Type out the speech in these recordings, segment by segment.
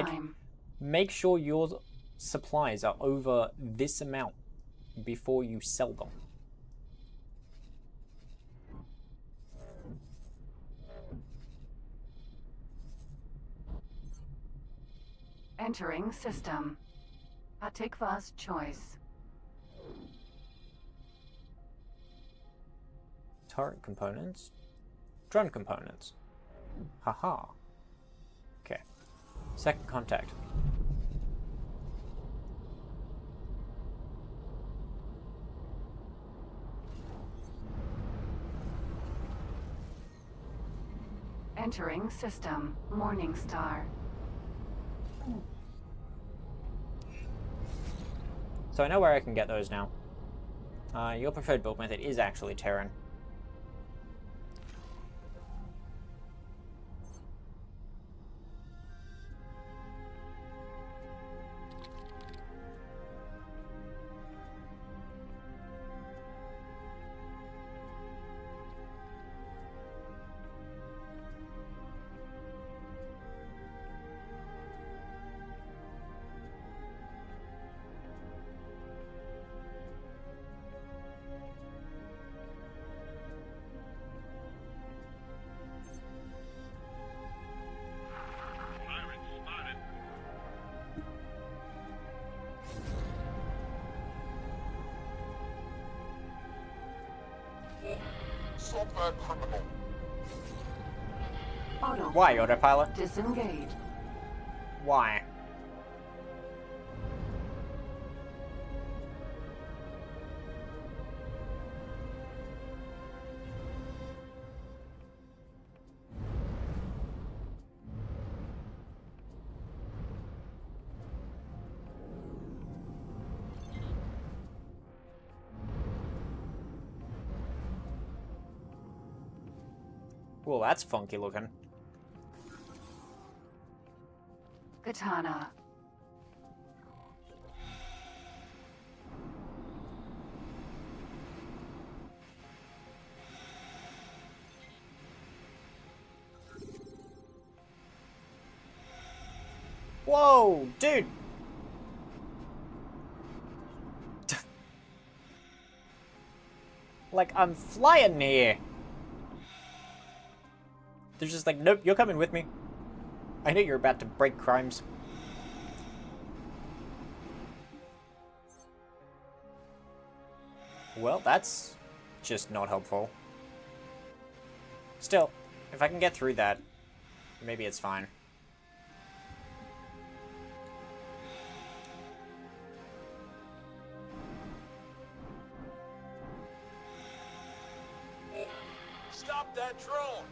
like, make sure your supplies are over this amount before you sell them. Entering system. Atikva's choice. Turret components. Drone components. Haha. Okay. Second contact. Entering system. Morningstar. So I know where I can get those now. Your preferred build method is actually Terran. Stop that criminal. Why, autopilot? Disengage. Why? Well, that's funky looking. Katana. Whoa, dude! Like, I'm flying here! They're just like, nope, you're coming with me. I know you're about to break crimes. Well, that's just not helpful. Still, if I can get through that, maybe it's fine. Stop that drone!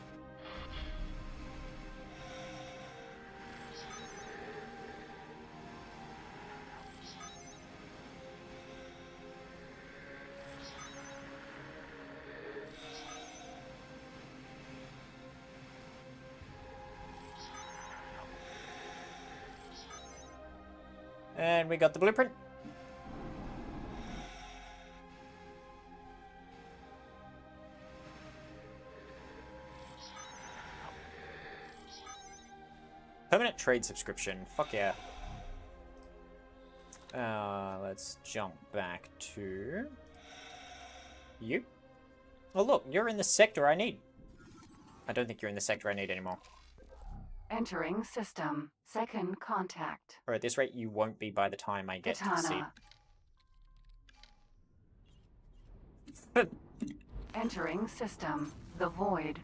And we got the blueprint. Permanent trade subscription. Fuck yeah. Let's jump back to you. Oh look, you're in the sector I need. I don't think you're in the sector I need anymore. Entering system. Second contact. Or at this rate, you won't be by the time I get to the seat. Entering system. The void.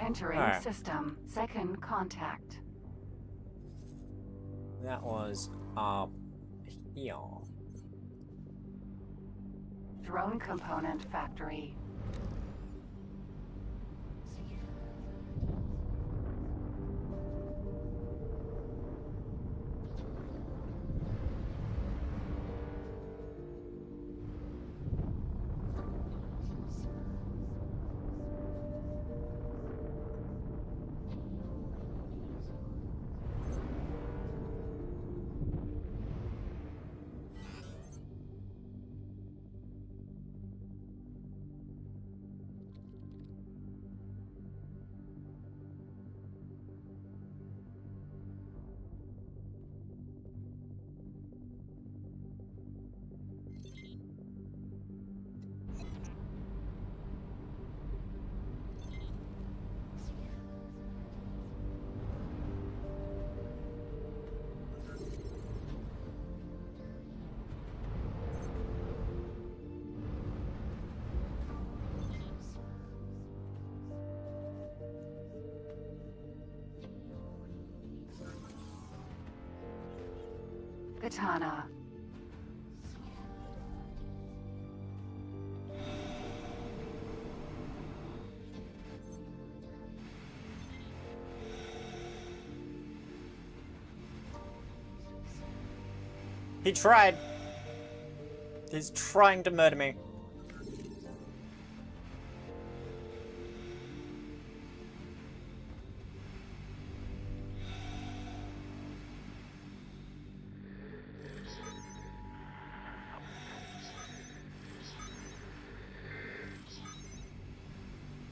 Entering system. Second contact. That was up here. Drone component factory. Katana. He tried. He's trying to murder me.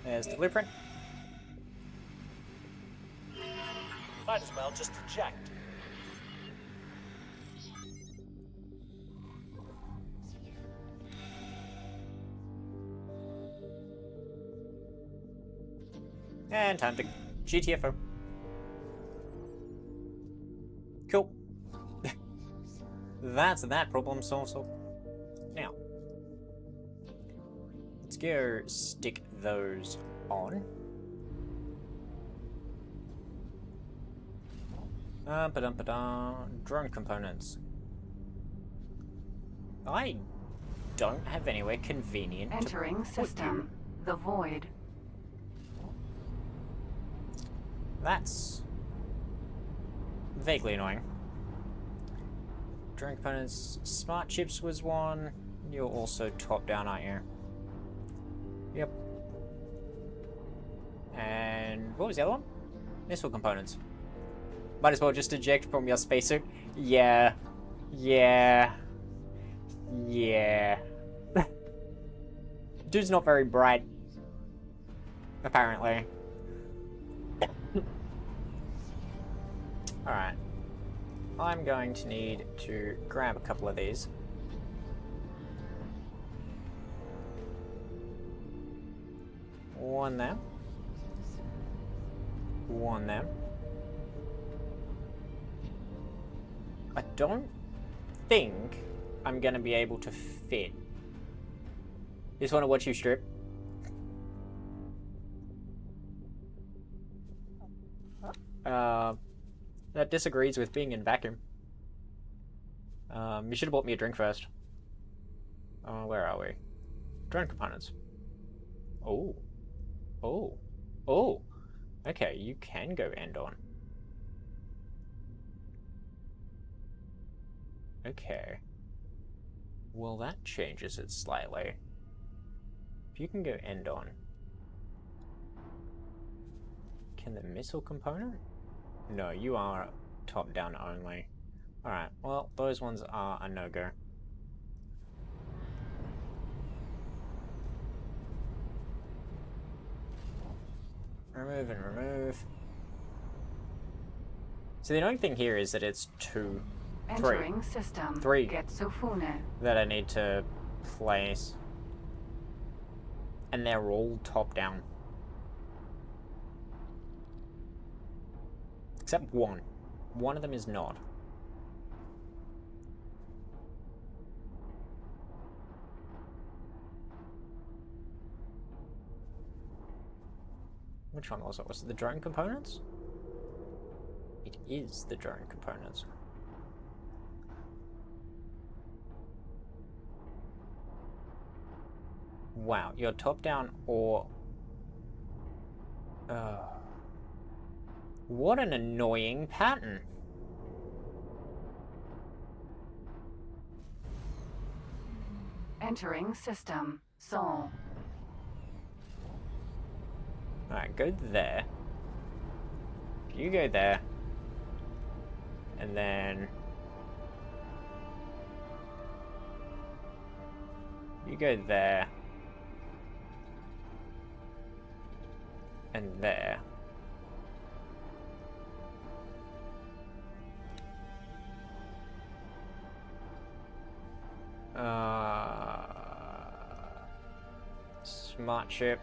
There's the blueprint. Might as well just eject. And time to GTFO. Cool. That's that problem solved. Now, let's go stick those on. Drone components. I don't have anywhere convenient Entering to put system. The void. That's vaguely annoying. Drone components, smart chips was one. You're also top down, aren't you? Yep. And what was the other one? Missile components. Might as well just eject from your spacesuit. Yeah. Yeah. Yeah. Dude's not very bright. Apparently. Alright. I'm going to need to grab a couple of these. One there. One there. I don't think I'm gonna be able to fit. Just wanna watch you strip. That disagrees with being in vacuum. You should have bought me a drink first. Where are we? Drone components. Oh. Oh. Oh. Okay, you can go end on. Okay. Well, that changes it slightly. If you can go end on. Can the missile component? No, you are top down only. Alright, well, those ones are a no-go. Remove and remove. So the annoying thing here is that it's Entering system. Three Getsufune. that I need to place. And they're all top down. Except one. One of them is not. Which one was it? Was it the drone components? It is the drone components. Wow, you're top down or... what an annoying pattern. Entering system. Sol. Alright, go there. You go there. And then... you go there. And there. Smart chip.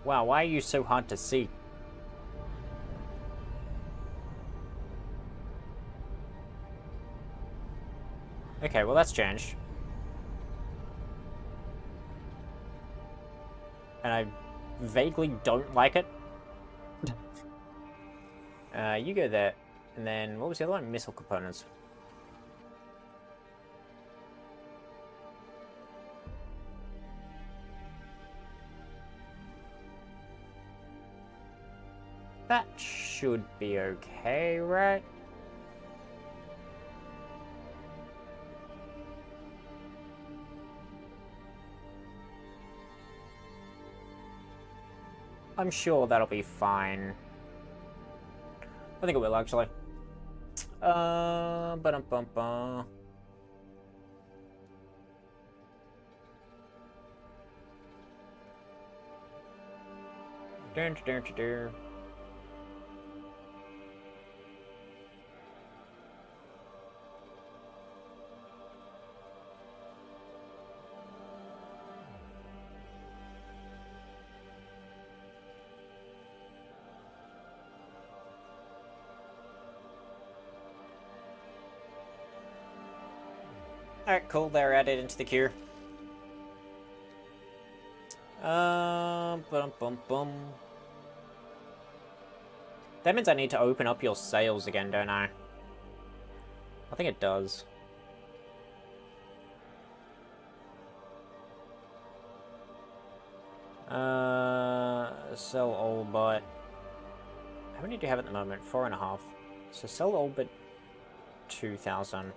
Wow, why are you so hard to see? Okay, well that's changed. and I vaguely don't like it. You go there, and then what was the other one? Missile components. That should be okay, right? I'm sure that'll be fine. I think it will, actually. Ba-dum-bum-bum. Dun-dun-dun-dun-dun. Alright, cool, they're added into the queue. Bum-bum-bum. That means I need to open up your sales again, don't I? I think it does. Sell all but... How many do you have at the moment? 4.5. So sell all but 2,000.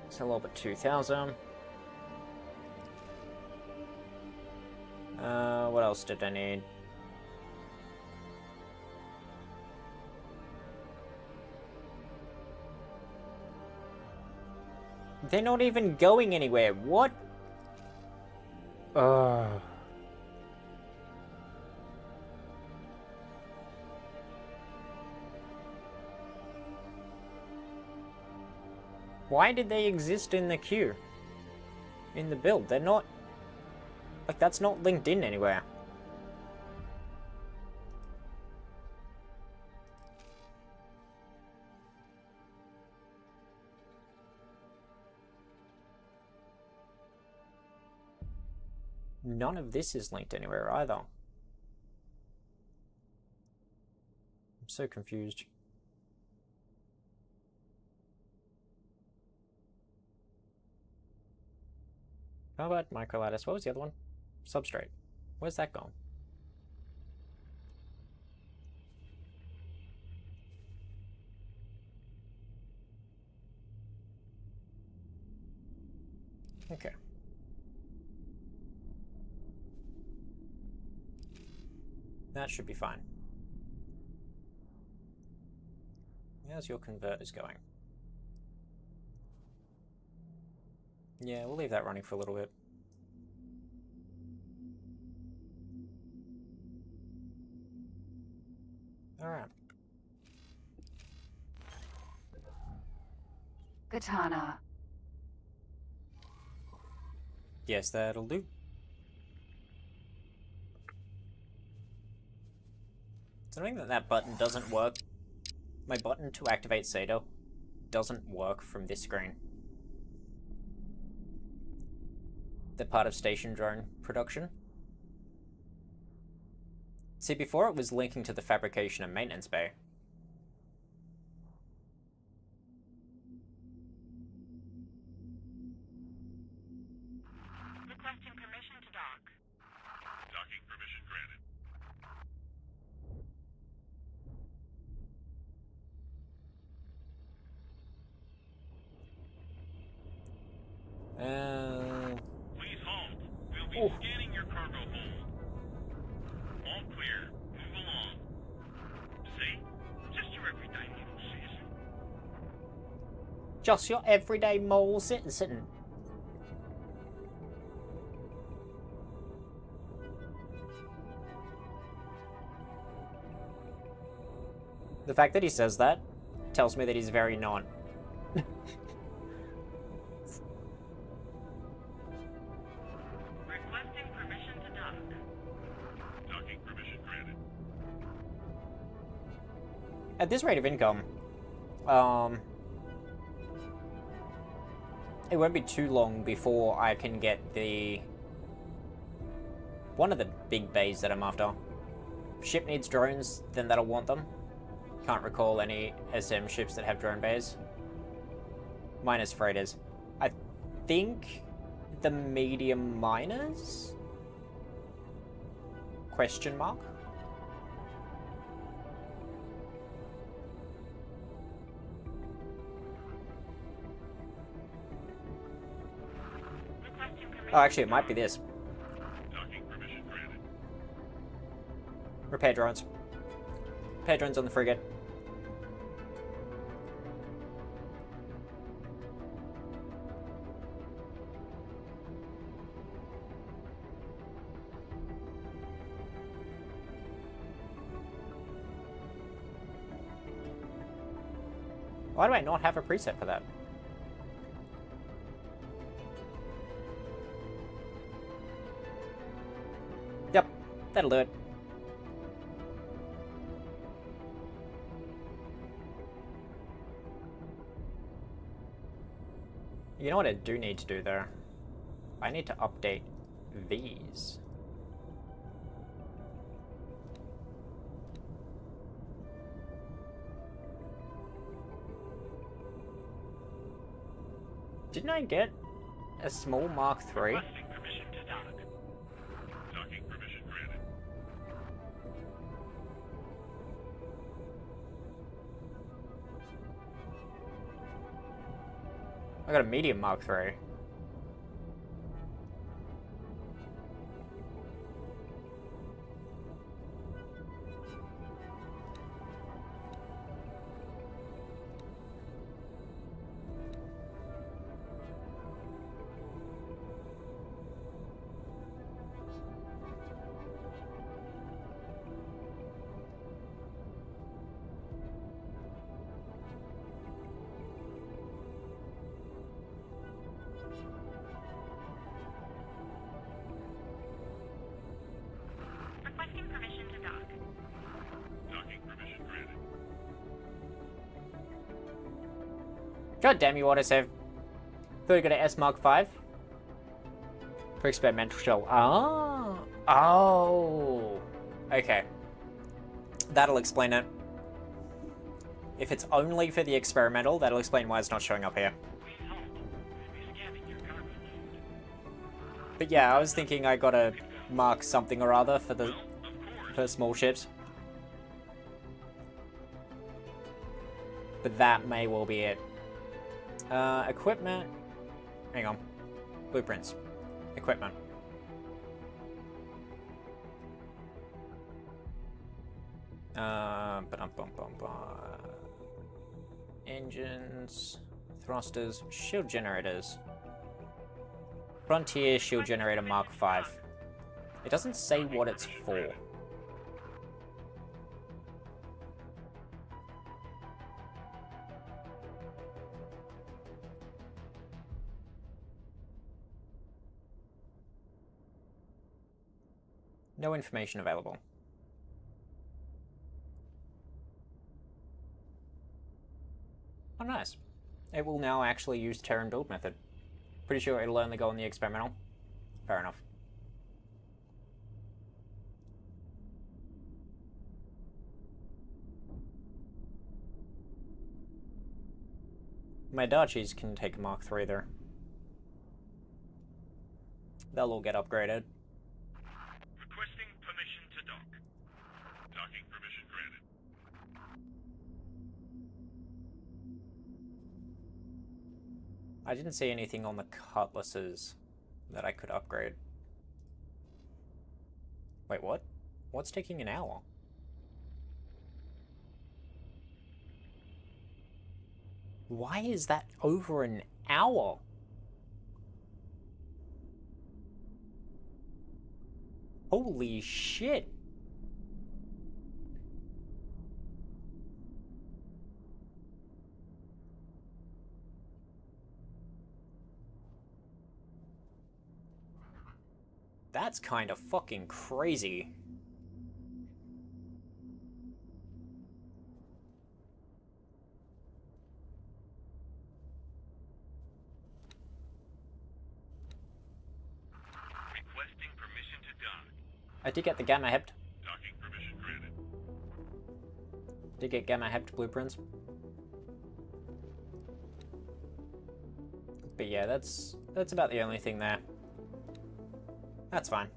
Sell all but 2,000. What else did I need? They're not even going anywhere. What? Why did they exist in the queue? In the build? They're not... Like, that's not linked in anywhere. None of this is linked anywhere either. I'm so confused. How about microlattice? What was the other one? Substrate. Where's that gone? Okay. That should be fine. How's your converters going? Yeah, we'll leave that running for a little bit. Alright. Katana. Yes, that'll do. It's annoying that that button doesn't work. My button to activate Sado doesn't work from this screen. The part of station drone production. See, before it was linking to the fabrication and maintenance bay. Requesting permission to dock. Docking permission granted. Please halt. We'll be scanning your cargo hold. All clear. Move along. See? Just your everyday little citizen. Just your everyday mole citizen. The fact that he says that tells me that he's very not. Requesting permission to dock. Docking permission granted. At this rate of income, it won't be too long before I can get the... one of the big bays that I'm after. If ship needs drones, then that'll want them. Can't recall any SM ships that have drone bays. Minus freighters. I think the medium miners? Question mark? Requesting permission. Oh, actually, it might be this. Docking permission granted. Repair drones. Repair drones on the frigate. Why do I not have a preset for that? Yep, that'll do it. You know what I do need to do though? I need to update these. Didn't I get a small Mark III? Requesting permission to dock. Docking permission granted. I got a medium Mark III. Requesting permission to dock. Docking permission granted. God damn you, autosave. Thought you got an S Mark V? For experimental shell. Ah. Oh. Okay. That'll explain it. If it's only for the experimental, that'll explain why it's not showing up here. Please halt. We'll be scanning your cargo hold. But yeah, I was thinking I gotta mark something or other for the Well, of course. for small ships. But that may well be it. Equipment. Hang on. Blueprints. Equipment. Engines, thrusters, shield generators. Frontier shield generator Mark V. It doesn't say what it's for. No information available. Oh, nice. It will now actually use Terran build method. Pretty sure it'll only go on the experimental. Fair enough. My Darchies can take a Mark III there. They'll all get upgraded. Requesting permission to dock. Docking permission granted. I didn't see anything on the cutlasses that I could upgrade. Wait, what? What's taking an hour? Why is that over an hour? Holy shit. That's kind of fucking crazy. I did get the gamma hept. Docking permission granted. Did get gamma hept blueprints. But yeah, that's about the only thing there. That's fine.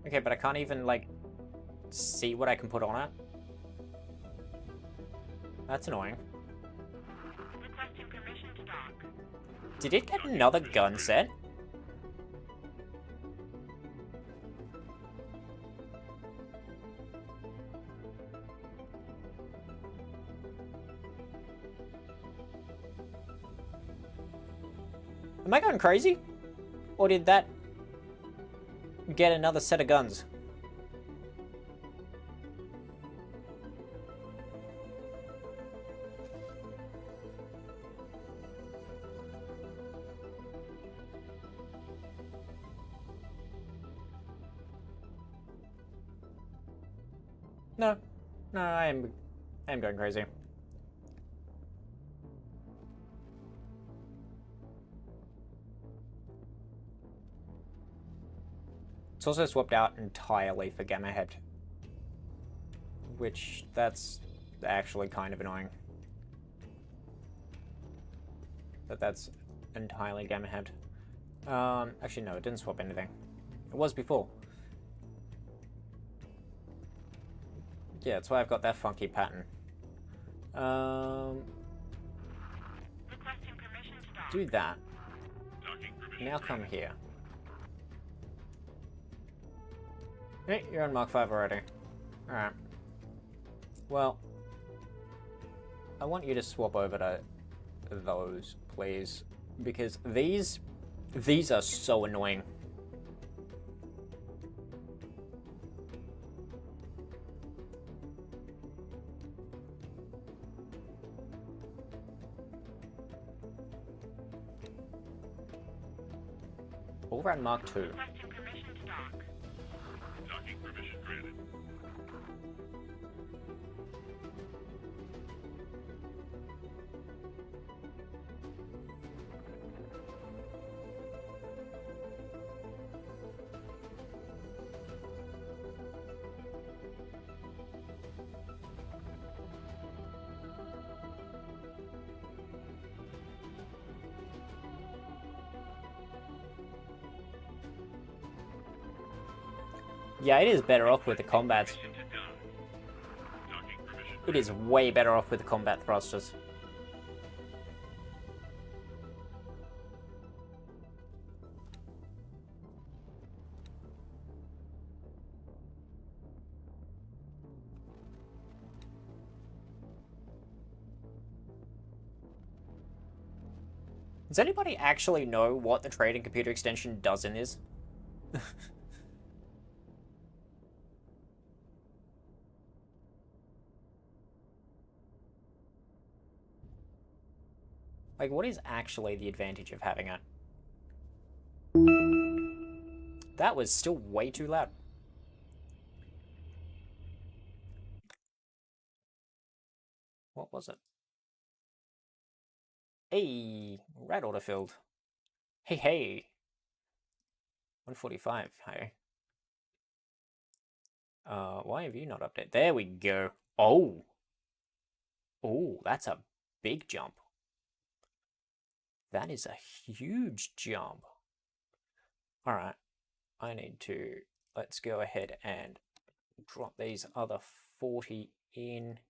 Okay, but I can't even, like, see what I can put on it. That's annoying. Requesting permission to dock. Did it get another gun set? Am I going crazy? Or did that get another set of guns? No. No, I am going crazy. It's also swapped out entirely for gamma head. Which, that's actually kind of annoying. That's entirely gamma head. Actually no, it didn't swap anything. It was before. Yeah, that's why I've got that funky pattern. Requesting permission to dock. Do that. Docking permission Now come granted. here. Hey, you're on Mark 5 already. Alright. Well, I want you to swap over to those, please. Because these are so annoying. Over at Mark 2. Requesting permission to dock. Docking permission granted. Yeah, it is better off with the combats. Permission to dock. Docking permission It is way better off with the combat thrusters. Does anybody actually know what the trading computer extension does in this? Like, what is actually the advantage of having it? That was still way too loud. What was it? Hey, red order filled. Hey, hey. 145, hey. Why have you not updated? There we go. Oh. Oh, that's a big jump. That is a huge jump. Alright. I need to... Let's go ahead and drop these other 40 in.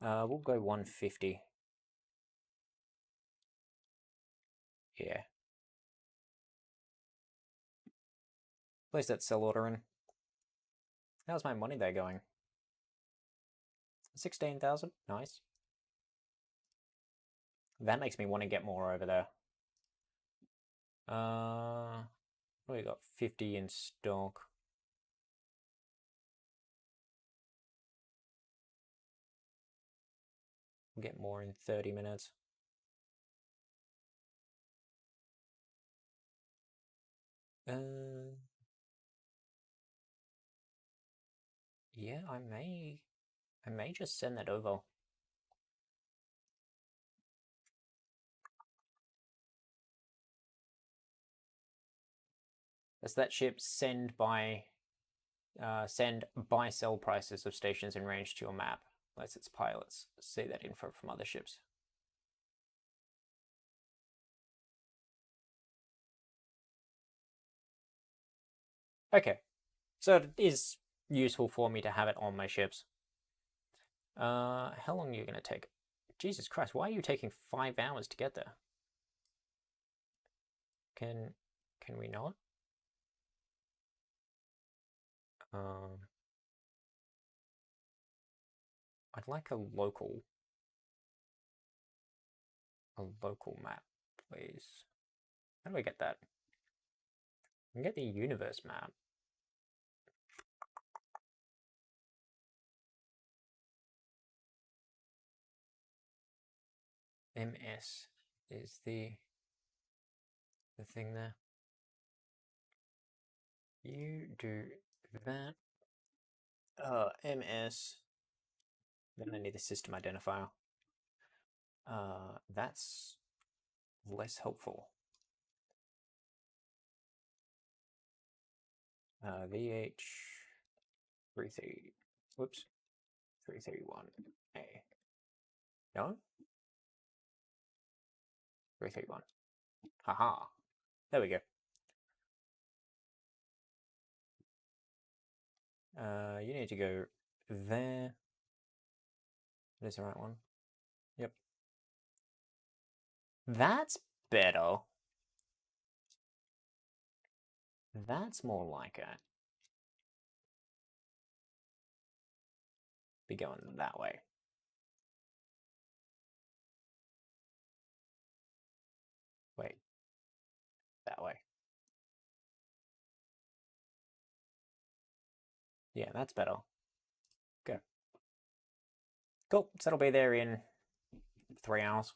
We'll go 150. Yeah. Place that sell order in. How's my money there going? 16,000? Nice. That makes me want to get more over there. We got 50 in stock. We'll get more in 30 minutes. Yeah, I may just send that over. Does that ship send buy sell prices of stations in range to your map, unless its pilots see that info from other ships? Okay, so it is useful for me to have it on my ships. How long are you going to take? Jesus Christ, why are you taking 5 hours to get there? Can we not? I'd like a local map, please. How do I get that? I can get the universe map. MS is the thing there. You do that. MS. Then I need the system identifier. That's less helpful. VH 33. Whoops. 331A. No? 331. Haha. There we go. You need to go there. That is the right one. Yep. That's better. That's more like it. Be going that way. Wait. That way. Yeah, that's better. Go. Cool. So that'll be there in 3 hours.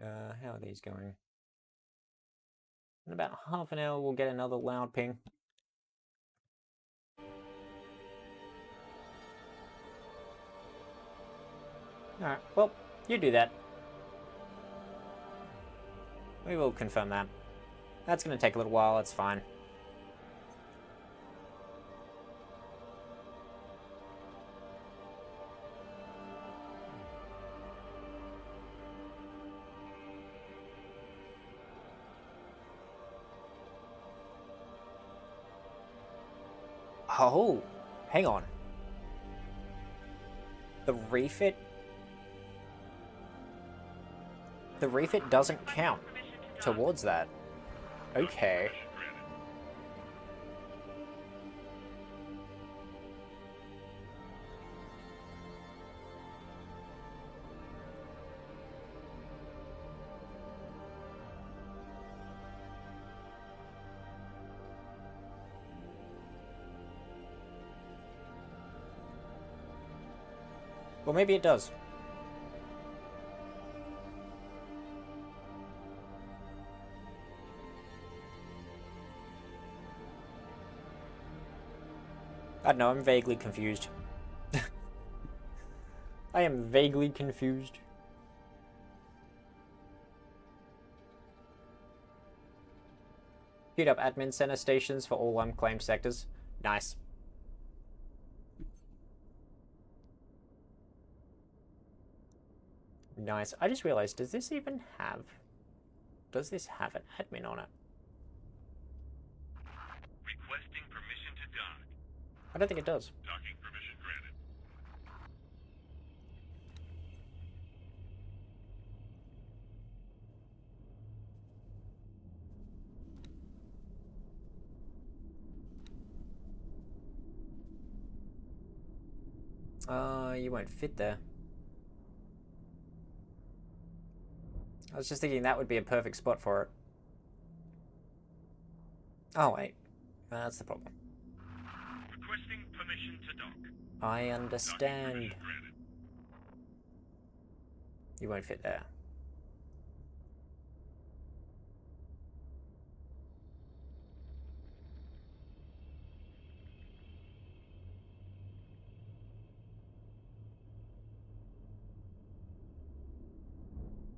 How are these going? In about half an hour, we'll get another loud ping. Alright, well, you do that. We will confirm that. That's going to take a little while, it's fine. Oh, hang on. The refit doesn't count towards that. Okay. Well, maybe it does. I don't know, I'm vaguely confused. I am vaguely confused. Queued up admin center stations for all unclaimed sectors. Nice. Nice. I just realized, does this have an admin on it? Requesting permission to dock. I don't think it does. Docking permission granted. You won't fit there. I was just thinking that would be a perfect spot for it. Oh, wait. That's the problem. Requesting permission to dock. I Docking understand. permission granted. You won't fit there.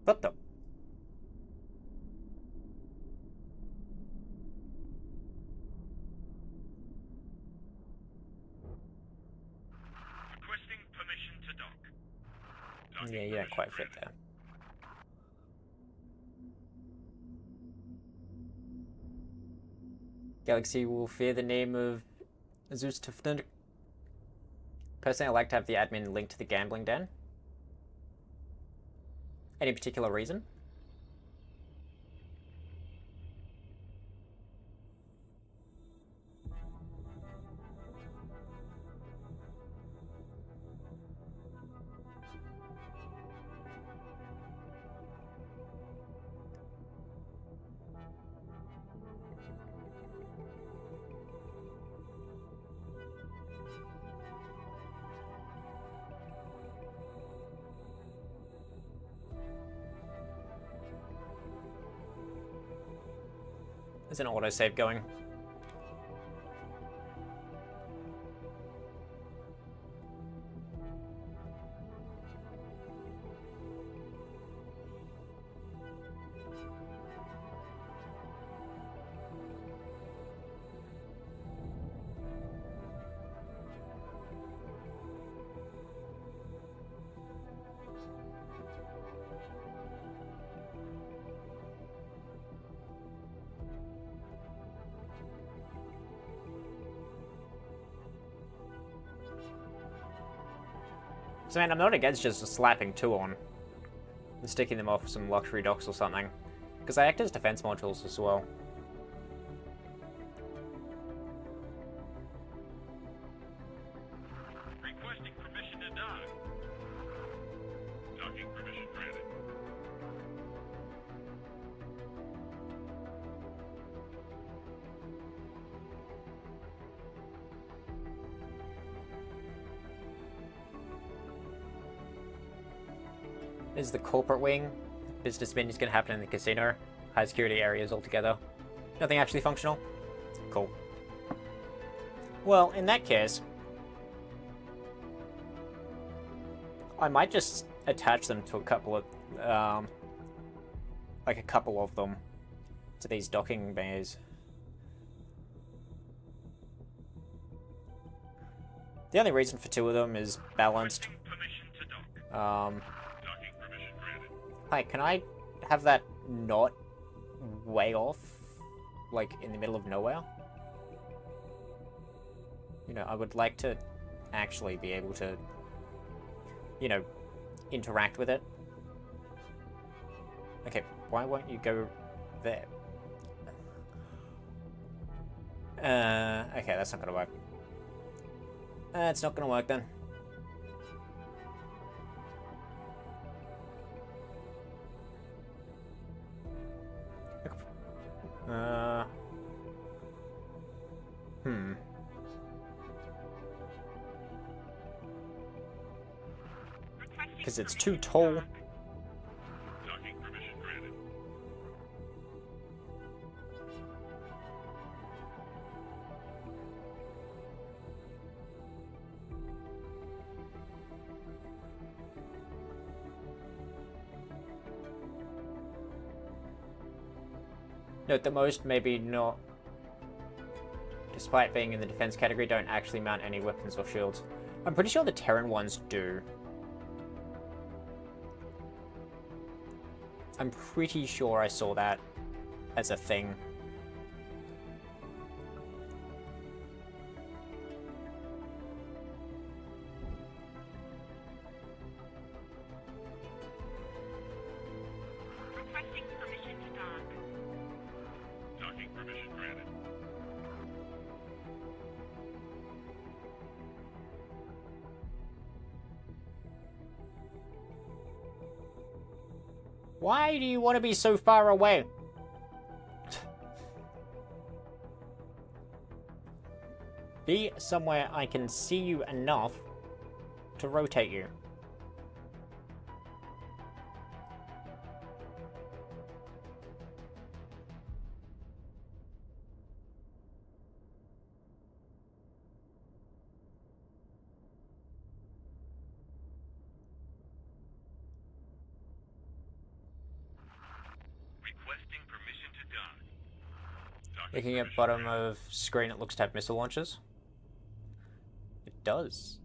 What the? Requesting permission to dock. Yeah, you don't quite fit there. Galaxy will fear the name of Zeus Tifton. Personally, I like to have the admin linked to the gambling den. Any particular reason? There's an autosave going. So, man, I'm not against just slapping two on and sticking them off some luxury docks or something, because they act as defense modules as well. Requesting permission to dock. Docking permission granted. This is the corporate wing. Business meeting is going to happen in the casino. High security areas altogether. Nothing actually functional. Cool. Well, in that case, I might just attach them to a couple of, like a couple of them to these docking bays. The only reason for two of them is balanced. Requesting permission to dock. Docking permission granted. Hi, can I have that not way off? Like, in the middle of nowhere? You know, I would like to actually be able to, you know, interact with it. Okay, why won't you go there? Okay, that's not gonna work. It's not gonna work then. Because it's too tall. Docking permission granted. Note that most, maybe not, despite being in the defense category, don't actually mount any weapons or shields. I'm pretty sure the Terran ones do. I'm pretty sure I saw that as a thing. Requesting permission to dock. Docking permission granted. Why do you want to be so far away? Be somewhere I can see you enough to rotate you. Looking at bottom of screen, it looks to have missile launchers. It does.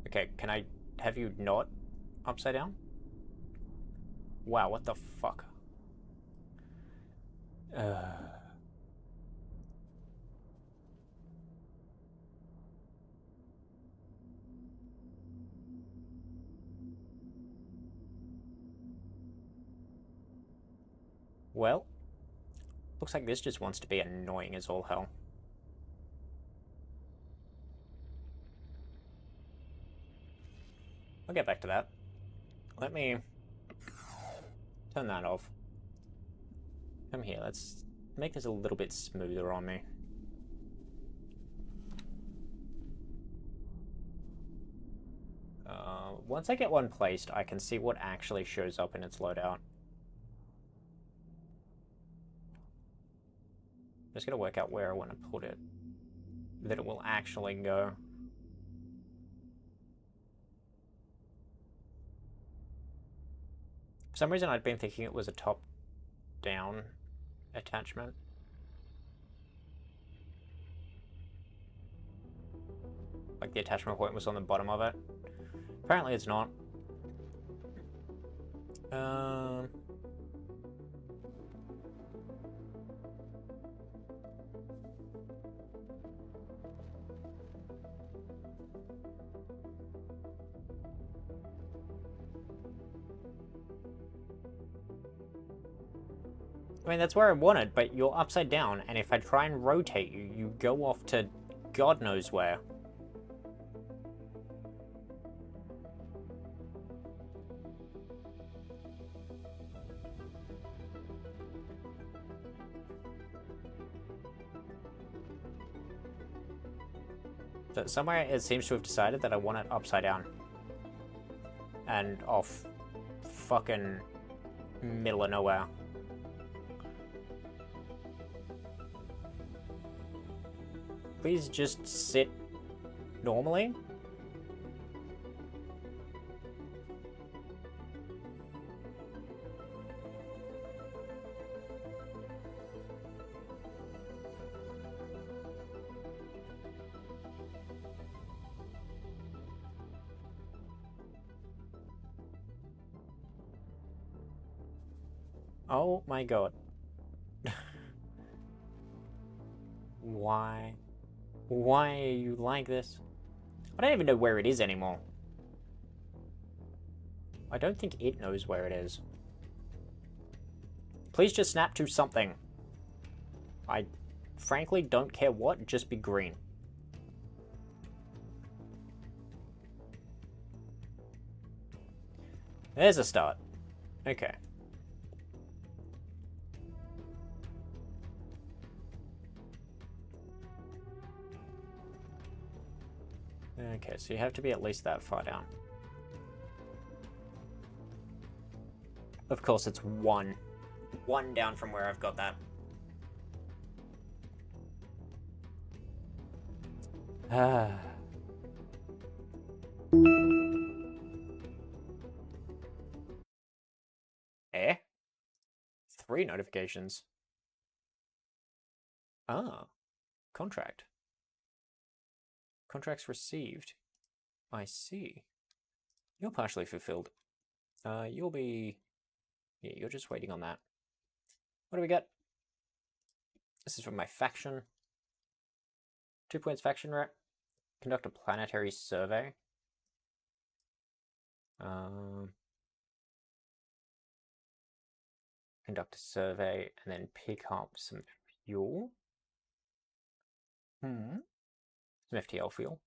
Okay, can I have you not upside down? Wow, what the fuck? Well, looks like this just wants to be annoying as all hell. I'll get back to that. Let me turn that off. Come here, let's make this a little bit smoother on me. Once I get one placed, I can see what actually shows up in its loadout. I'm just gonna work out where I want to put it, that it will actually go. For some reason, I'd been thinking it was a top-down attachment. Like the attachment point was on the bottom of it. Apparently it's not. I mean, that's where I want it, but you're upside down, and if I try and rotate you, you go off to God knows where. So somewhere it seems to have decided that I want it upside down. And off fucking middle of nowhere. Please just sit normally. Oh my god. Why? Why are you like this? I don't even know where it is anymore. I don't think it knows where it is. Please just snap to something. I frankly don't care what, just be green. There's a start. Okay. Okay, so you have to be at least that far down. Of course, it's one. One down from where I've got that. Ah. Eh? 3 notifications. Ah. Contract. Contracts received. I see. You're partially fulfilled. You'll be... Yeah, you're just waiting on that. What do we get? This is from my faction. 2 points faction rep. Conduct a planetary survey. Conduct a survey and then pick up some fuel. Some FTL fuel.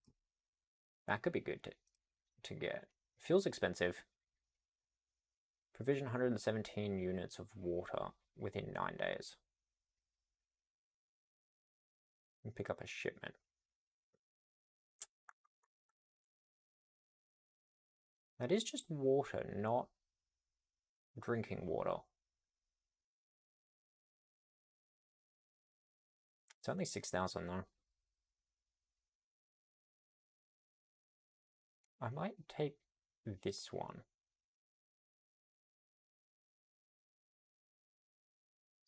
That could be good to get. Fuel's expensive. Provision 117 units of water within 9 days. And pick up a shipment. That is just water, not drinking water. It's only 6,000 though. I might take this one.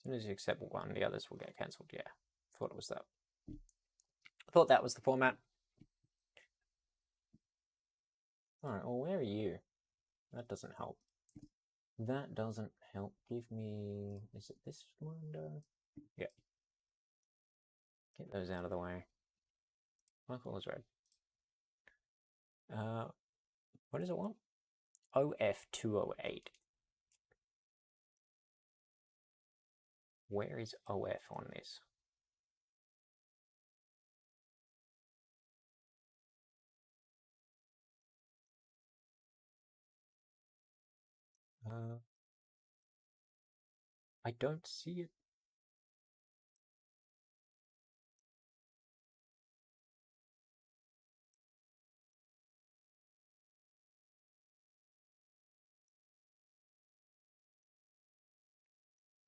soon as you accept one, the others will get cancelled. Yeah, thought it was that. I thought that was the format. Alright, well, where are you? That doesn't help. That doesn't help. Give me... Is it this window? Yeah. Get those out of the way. My colour's red. What does it want? OF208. Where is OF on this? I don't see it.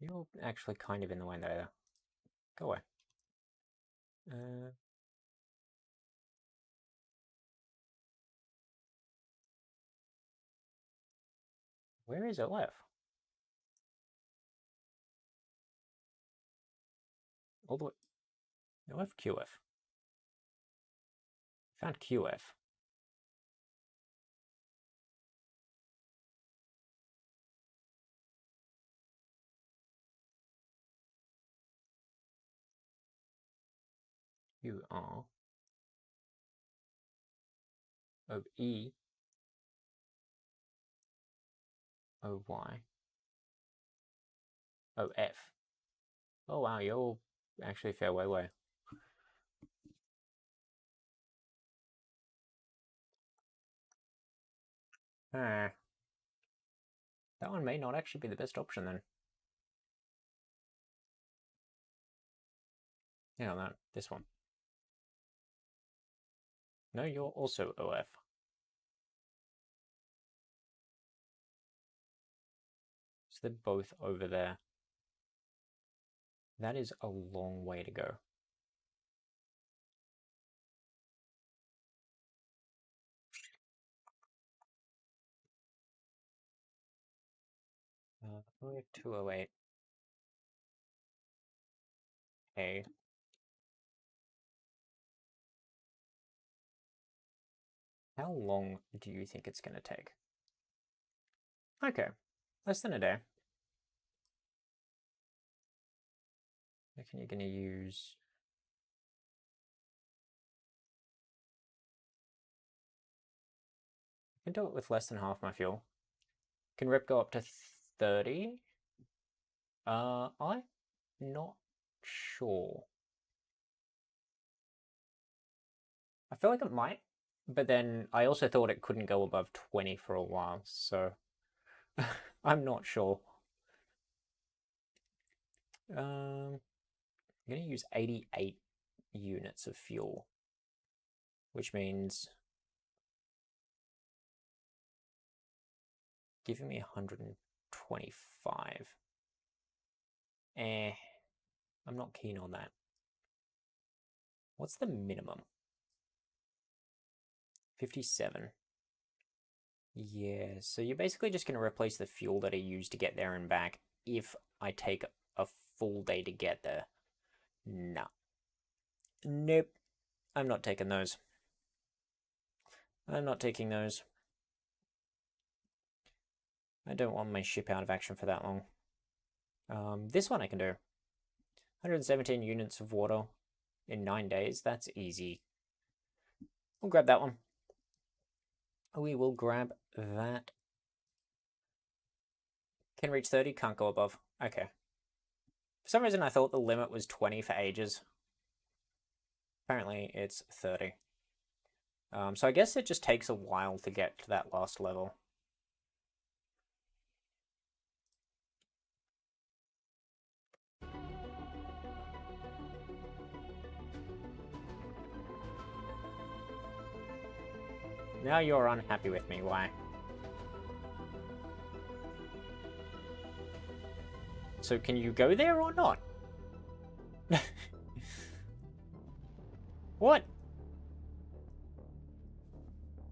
You're actually kind of in the way there. Go away. Where is OF? All the way. OF QF. Found QF. You are of E O Y O F. Oh wow, you're actually fair way. Ah. That one may not actually be the best option then. Yeah, no, this one. No, you're also OF. So they're both over there. That is a long way to go. OF 208. A. How long do you think it's going to take? Okay, less than a day. I reckon you're going to use... I can do it with less than half my fuel. Can rep go up to 30? I'm not sure. I feel like it might, but then I also thought it couldn't go above 20 for a while, so I'm not sure. I'm going to use 88 units of fuel, which means giving me 125. I'm not keen on that. What's the minimum? 57. Yeah, so you're basically just going to replace the fuel that I used to get there and back if I take a full day to get there. Nah. Nope. I'm not taking those. I'm not taking those. I don't want my ship out of action for that long. This one I can do. 117 units of water in 9 days. That's easy. We'll grab that one. We will grab that. Can reach 30, can't go above. Okay. For some reason I thought the limit was 20 for ages. Apparently it's 30. So I guess it just takes a while to get to that last level. Now you're unhappy with me, why? So can you go there or not? What?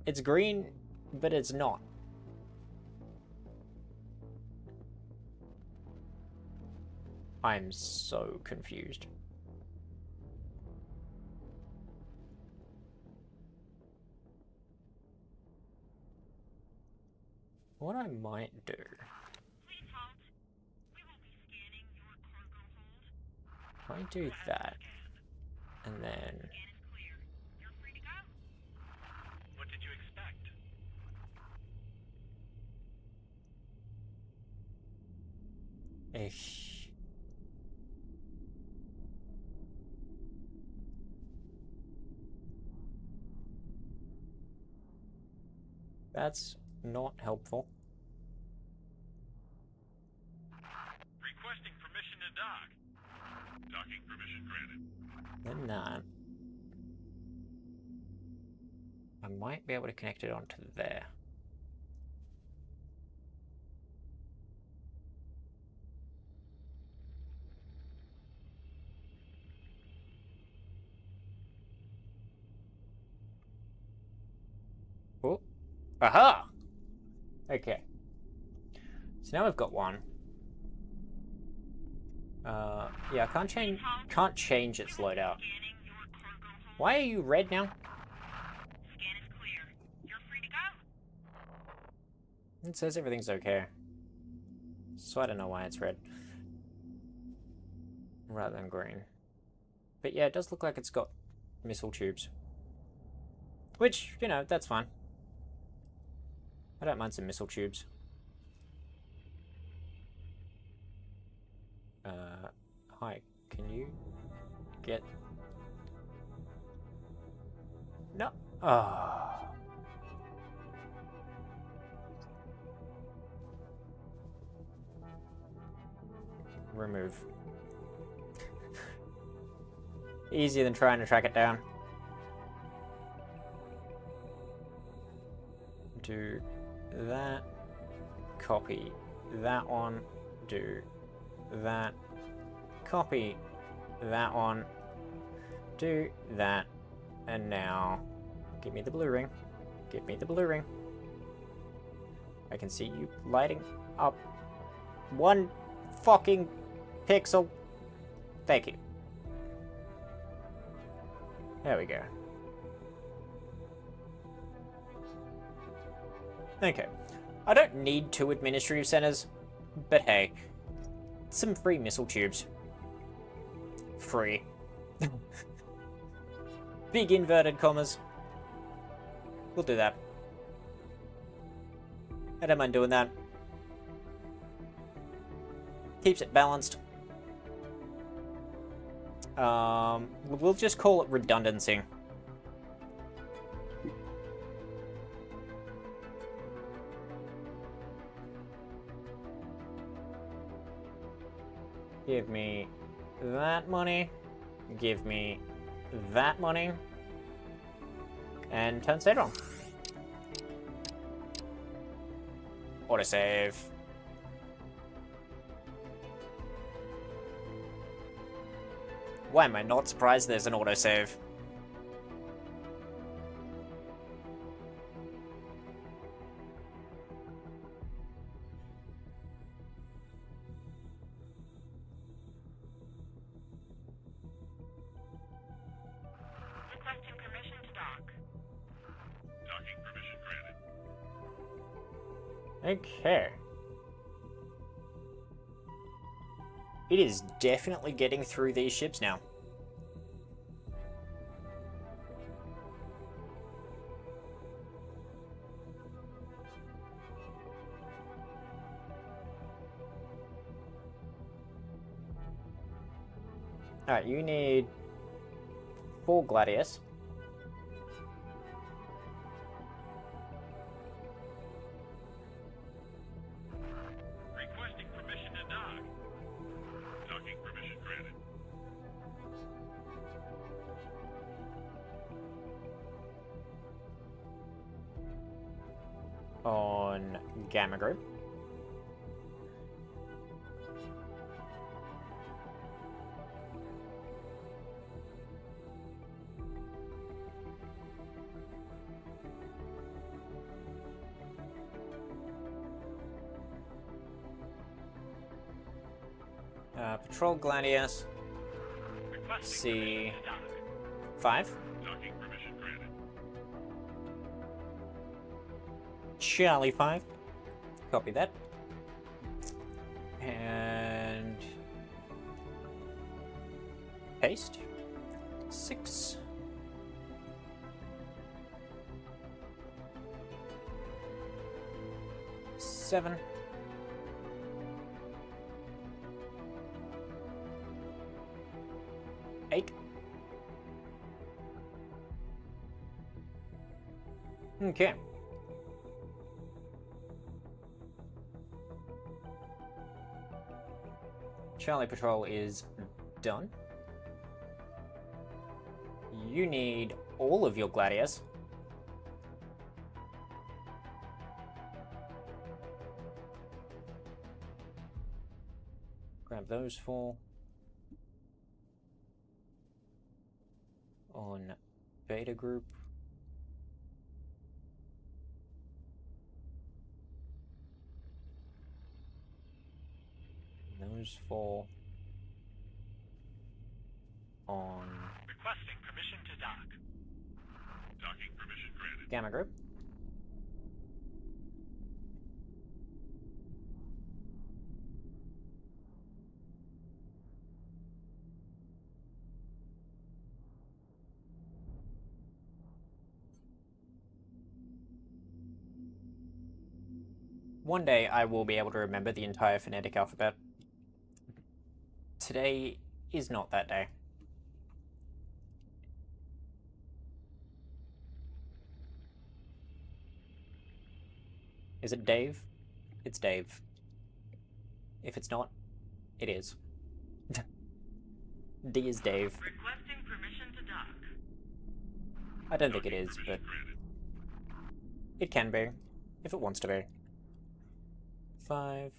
It's green, but it's not. I'm so confused. What I might do... Please halt. We will be scanning your cargo hold. I do that, and then... Scan is clear. You're free to go. What did you expect? Ish. That's not helpful. Requesting permission to dock. Docking permission granted. Then that. I might be able to connect it onto there. Oh, aha! Okay. So now we've got one. Yeah, I can't change its loadout. Scanning your cargo hold. Why are you red now? Scan is clear. You're free to go. It says everything's okay. So I don't know why it's red. Rather than green. But yeah, it does look like it's got missile tubes. Which, you know, that's fine. I don't mind some missile tubes. Hi, can you get... No. Ah. Remove. Easier than trying to track it down. Do that. Copy that one. Do that. Copy that one. Do that. And now, give me the blue ring. Give me the blue ring. I can see you lighting up one fucking pixel. Thank you. There we go. Okay. I don't need 2 administrative centers, but hey, some free missile tubes. Free. Big inverted commas. We'll do that. I don't mind doing that. Keeps it balanced. We'll just call it redundancy. Give me that money. Give me that money. And turn state on. Autosave. Why am I not surprised there's an autosave? Requesting permission to dock. Docking permission granted. Okay. It is definitely getting through these ships now. Alright, you need 4 Gladius. Requesting permission to dock. Docking permission granted. On Gamma Group. Patrol Gladius. Requesting permission to dock. C5. Docking permission granted. Charlie 5. Copy that. And paste. 6. Seven. Eight. Okay. Charlie Patrol is done. You need all of your gladiators. Grab those 4. On beta group. Those 4 on Requesting permission to dock. Docking permission granted. gamma group. One day I will be able to remember the entire phonetic alphabet. Today is not that day. Is it Dave? It's Dave. If it's not, it is. D is Dave. Requesting permission to dock. I don't think it is, but it can be, if it wants to be. 5.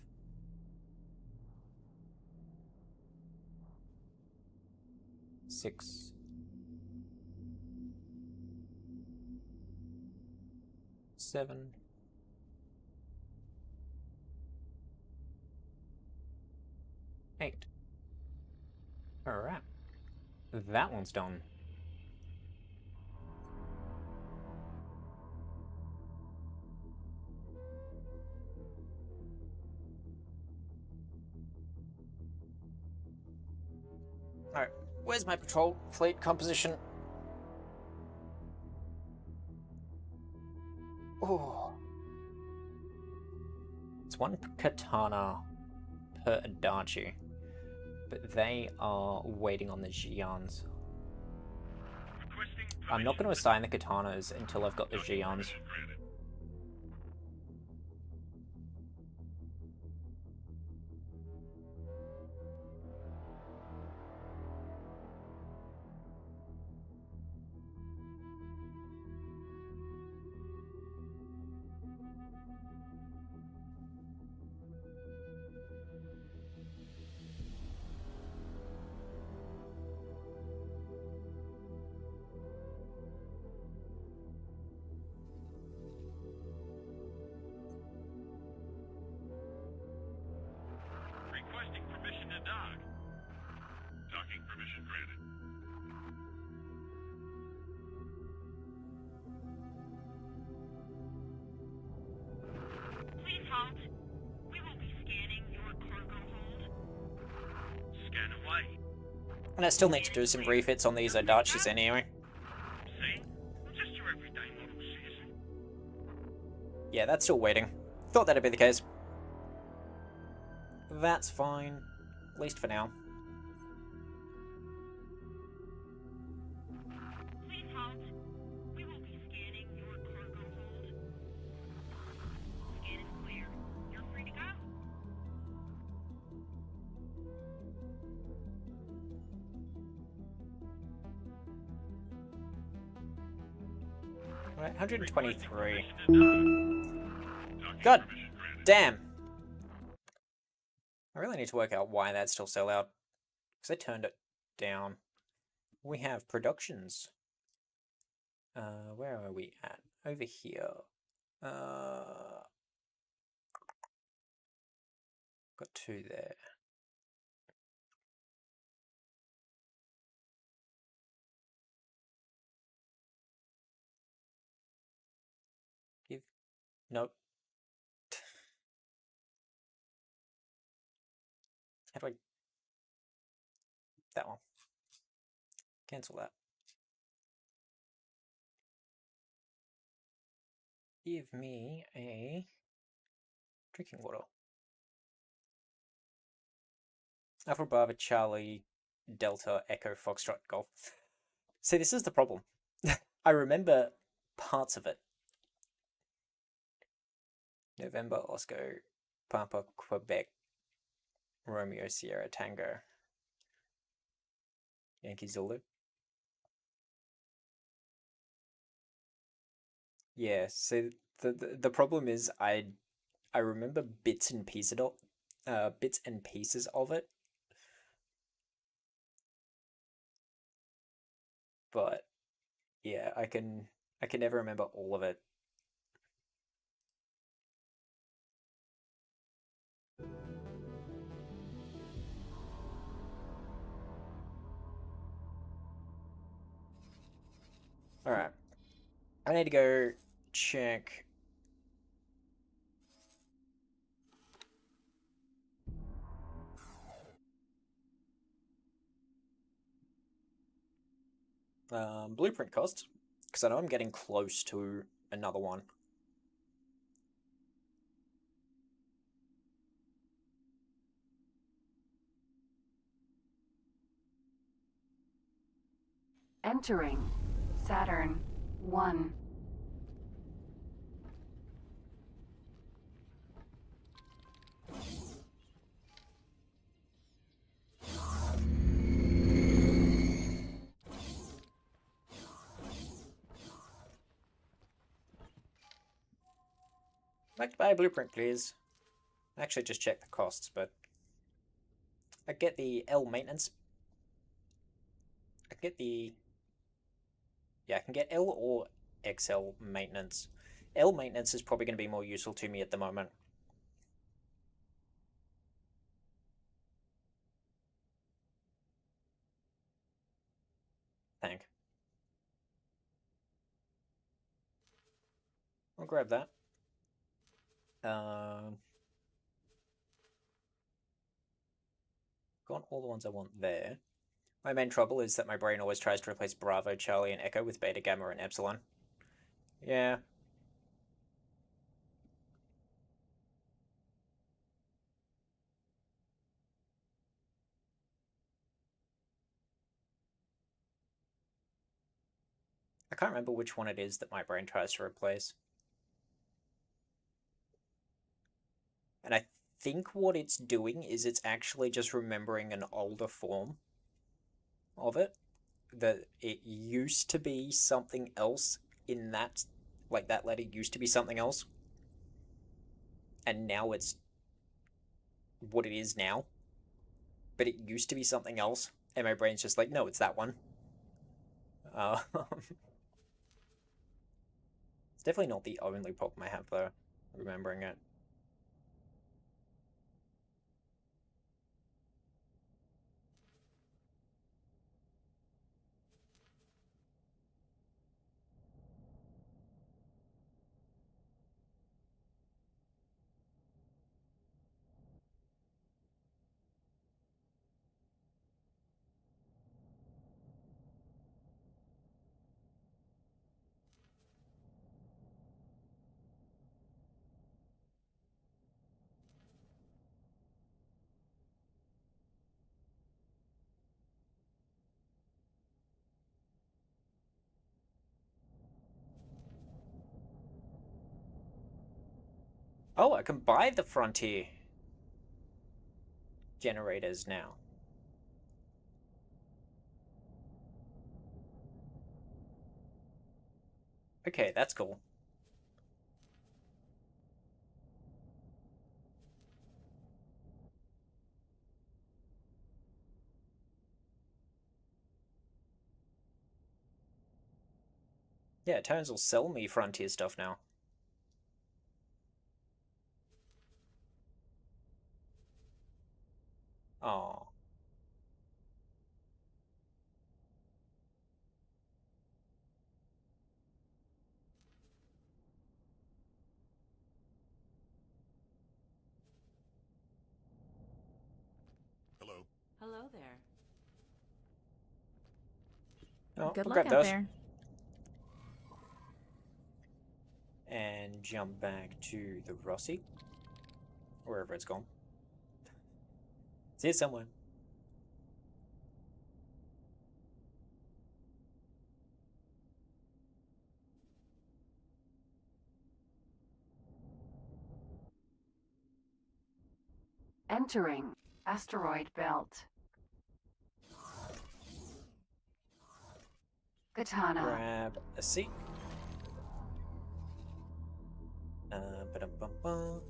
6. 7. 8. Alright. That one's done. Alright, where's my patrol fleet composition? Oh. It's 1 katana per Adachi. But they are waiting on the Xians. I'm not going to assign the katanas until I've got the Xians. Requesting permission to dock. Docking permission granted. Please halt. We will be scanning your cargo hold. Scan away. And I still need to do some refits on these Adachis anyway. See? Just your everyday model, citizen. Yeah, that's still waiting. Thought that'd be the case. That's fine. At least for now. Please halt. We will be scanning your cargo hold. Scan is clear. You're free to go. Right, 123. Docking God permission granted. damn! I really need to work out why that's still so loud. Because I turned it down. We have productions. Where are we at? Over here. Got 2 there. Nope. How do I... That one. Cancel that. Give me a drinking water. Alpha Bravo Charlie Delta Echo Foxtrot Golf. See, this is the problem. I remember parts of it. November Oscar Papa Quebec Romeo Sierra Tango Yankee Zulu. Yeah, so the problem is I remember bits and pieces of it, but yeah, I can never remember all of it. All right, I need to go check. Blueprint costs, because I know I'm getting close to another one. Entering Saturn 1. I'd like to buy a blueprint, please. Actually, just check the costs, but I get the L maintenance. I get the... Yeah, I can get L or XL maintenance. L maintenance is probably going to be more useful to me at the moment. Thank. I'll grab that. Got all the ones I want there. My main trouble is that my brain always tries to replace Bravo, Charlie, and Echo with Beta, Gamma, and Epsilon. Yeah. I can't remember which one it is that my brain tries to replace. And I think what it's doing is it's actually just remembering an older form of it. That it used to be something else in that, like that letter used to be something else. And now it's what it is now. But it used to be something else. And my brain's just like, no, it's that one. It's definitely not the only problem I have, though, remembering it. Oh, I can buy the Frontier generators now. Okay, that's cool. Yeah, Tones will sell me Frontier stuff now. Oh. Hello there. Oh, Good we'll luck grab out those. there. And jump back to the Rossi. Wherever it's gone. It's here somewhere. Entering asteroid belt. Katana. Grab a seat. Ba-dum-bum-bum.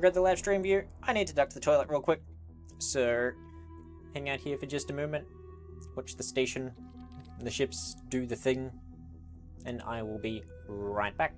Got the live stream view. I need to duck to the toilet real quick. So, hang out here for just a moment. Watch the station and the ships do the thing. And I will be right back.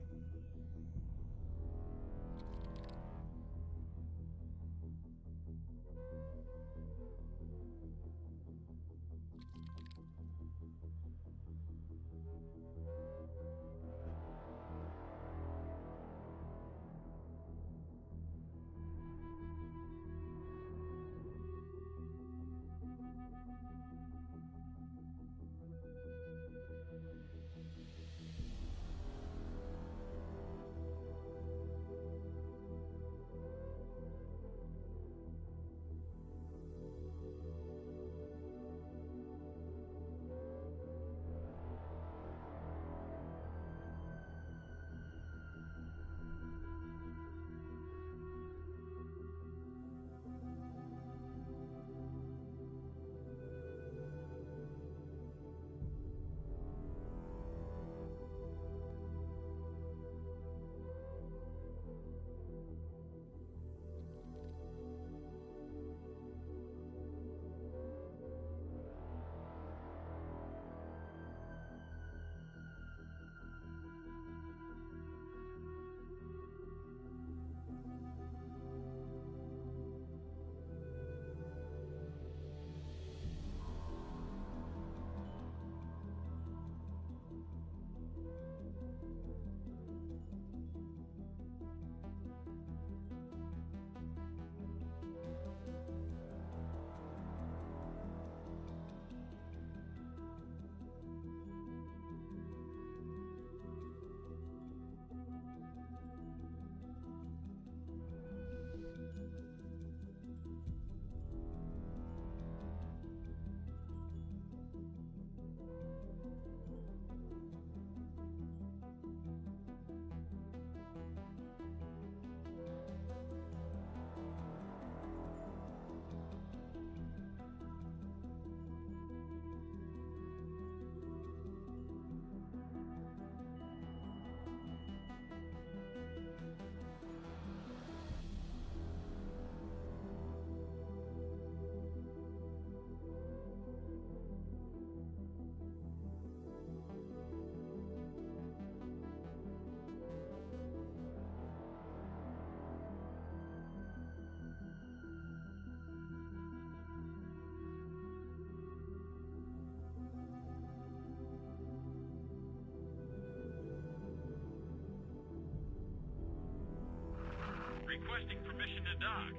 Requesting permission to dock.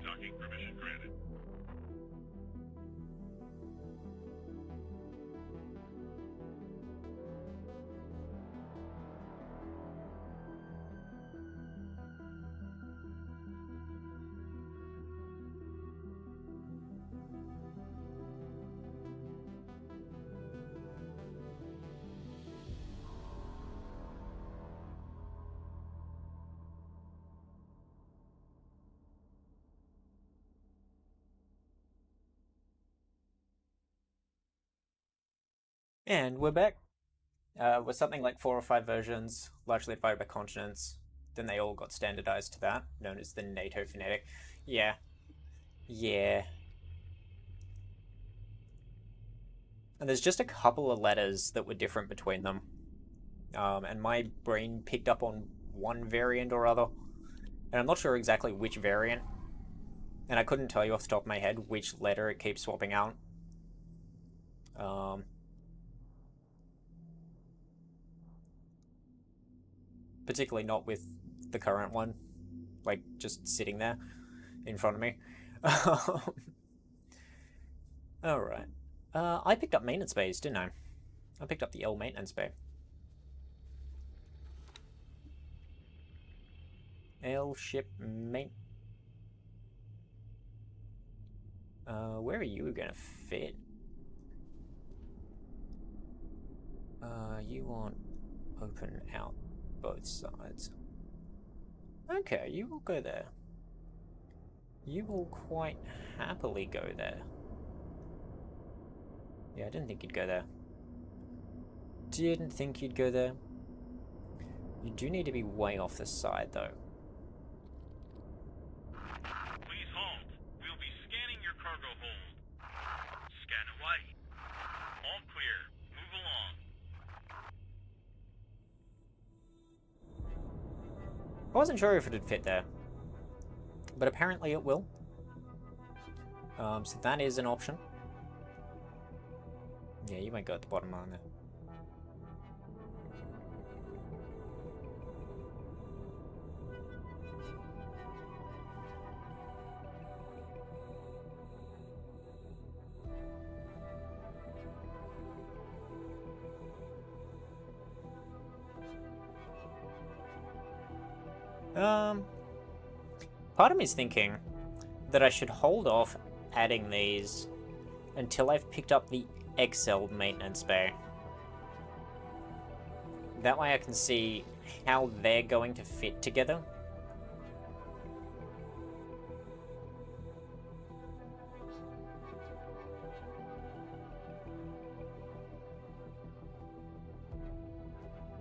Docking permission granted. And we're back. With something like 4 or 5 versions, largely divided by continents. Then they all got standardized to that, known as the NATO phonetic. Yeah. Yeah. And there's just a couple of letters that were different between them. And my brain picked up on one variant or other. And I'm not sure exactly which variant. And I couldn't tell you off the top of my head which letter it keeps swapping out. Particularly not with the current one. Like, just sitting there in front of me. Alright. I picked up maintenance bays, didn't I? I picked up the L maintenance bay. L ship mate. Where are you gonna fit? You want open out both sides. Okay, you will go there. You will quite happily go there. Yeah, I didn't think you'd go there. Didn't think you'd go there. You do need to be way off the side, though. Please halt. We'll be scanning your cargo hold. Scan away. All clear. Move along. I wasn't sure if it'd fit there, but apparently it will. So that is an option. Yeah, you might go at the bottom on there. Part of me is thinking that I should hold off adding these until I've picked up the XL maintenance bay. That way I can see how they're going to fit together.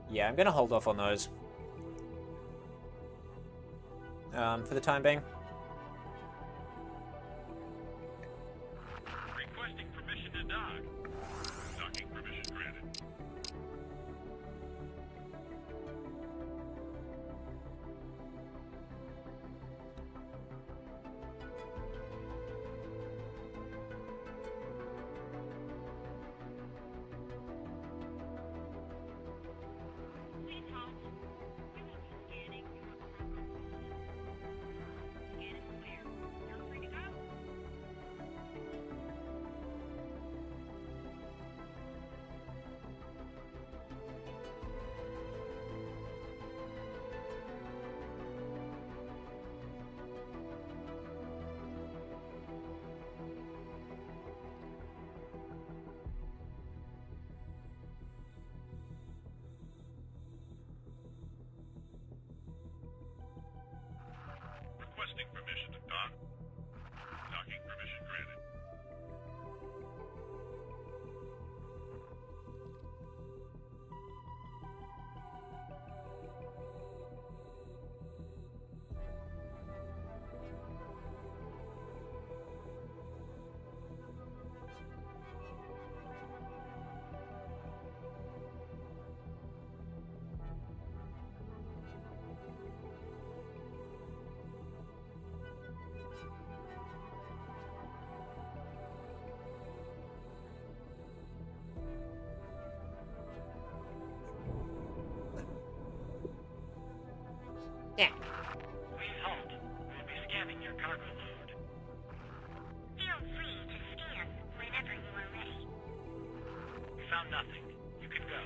Yeah, I'm gonna hold off on those. For the time being. Requesting permission to dock. Docking permission granted. Please halt. We will be scanning your cargo hold. Scan is clear. You're free to go. Requesting permission to dock. Docking permission granted. Yeah. Please halt. We'll be scanning your cargo load. Feel free to scan whenever you are ready. Found nothing. You can go.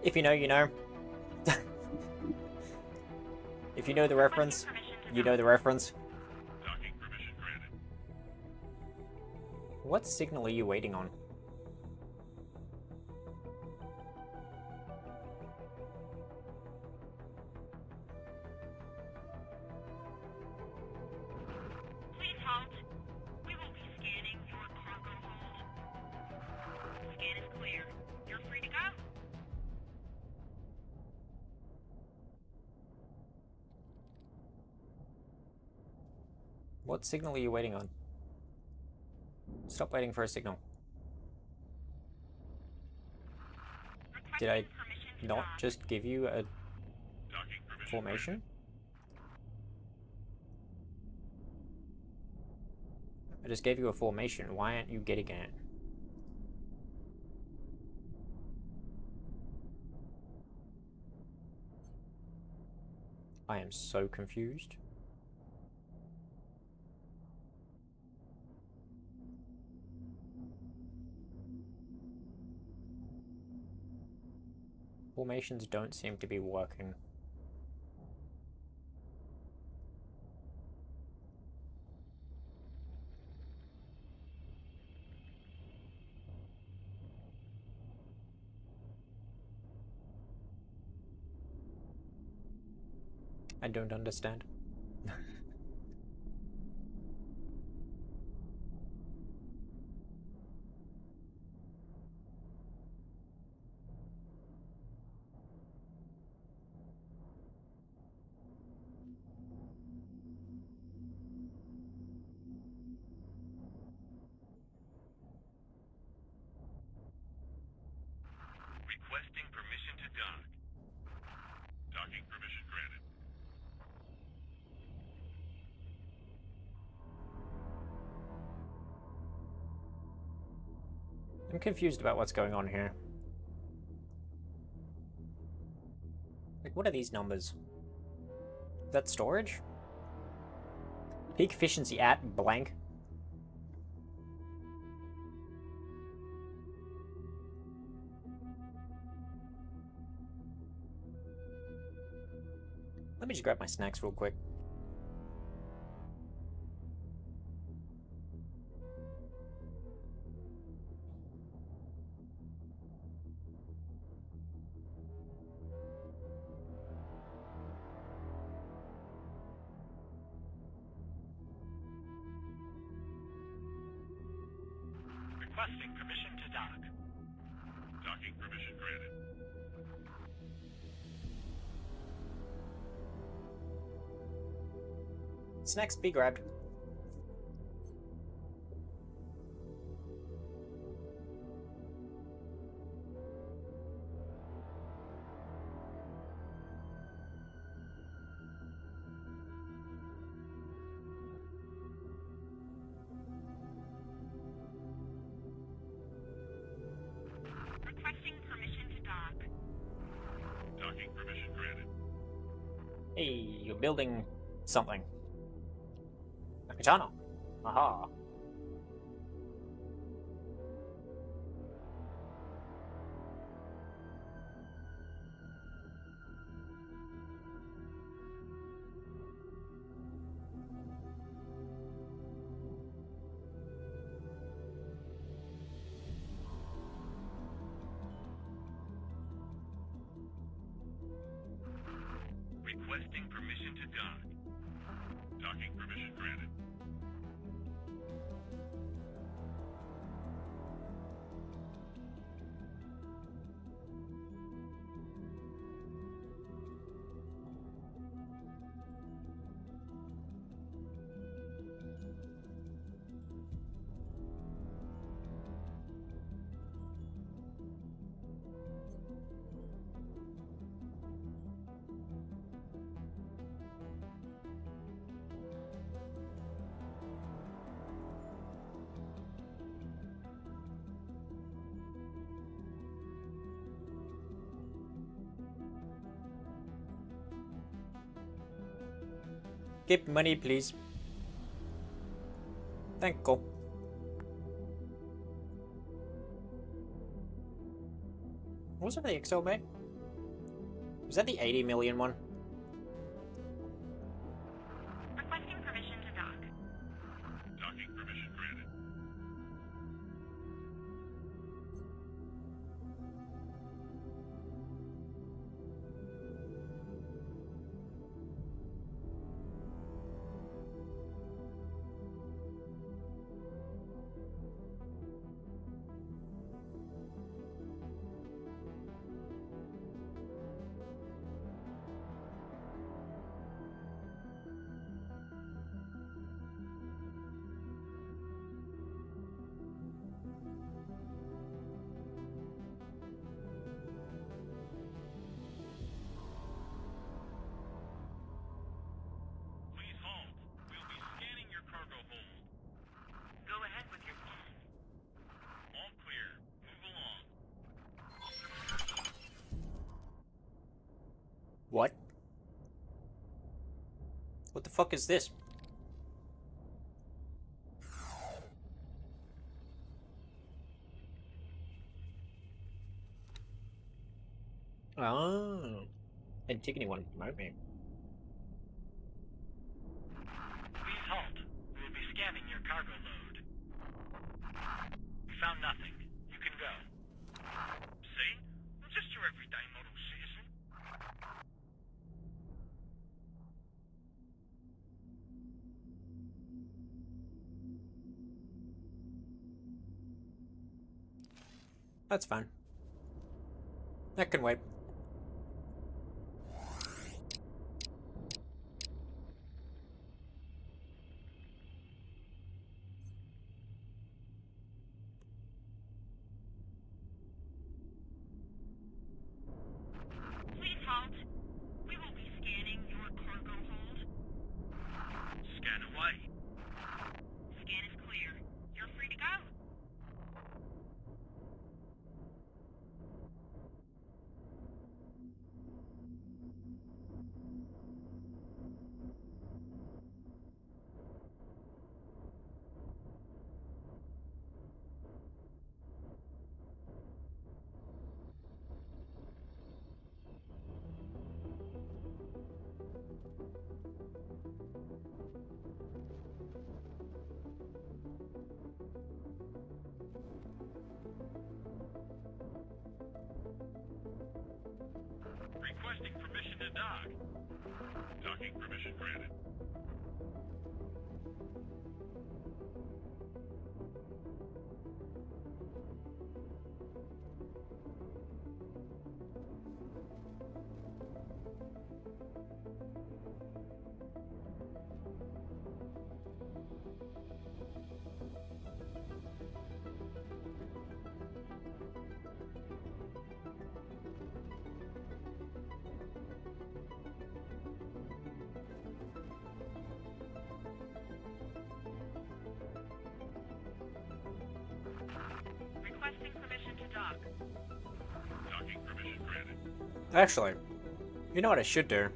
If you know, you know. If you know the reference, you know the reference. Docking permission granted. What signal are you waiting on? What signal are you waiting on? Stop waiting for a signal. Did I not just give you a formation? I just gave you a formation. Why aren't you getting it? I am so confused. Formations don't seem to be working. I don't understand. Requesting permission to dock. Docking permission granted. I'm confused about what's going on here. Like, what are these numbers? Is that storage? Peak efficiency at blank. Let me just grab my snacks real quick. Requesting permission to dock. Docking permission granted. Snacks be grabbed. Requesting permission to dock. Docking permission granted. Hey, you're building something. A katana. Aha. Requesting permission to dock. Docking permission granted. Keep money, please. Thank you. What was that, the XL Bay? Was that the 80 million one? Requesting permission to dock. Docking permission granted. What? What the fuck is this? Oh. Antigone wanted to promote me. Please halt. We will be scanning your cargo load. We found nothing. You can go. See? I'm just your everyday model citizen. That's fine. That can wait. Please halt. We will be scanning your cargo hold. Scan away. Scan is clear. You're free to go. Requesting permission to dock. Docking permission granted. Requesting permission to dock. Docking permission granted. Actually, you know what I should do?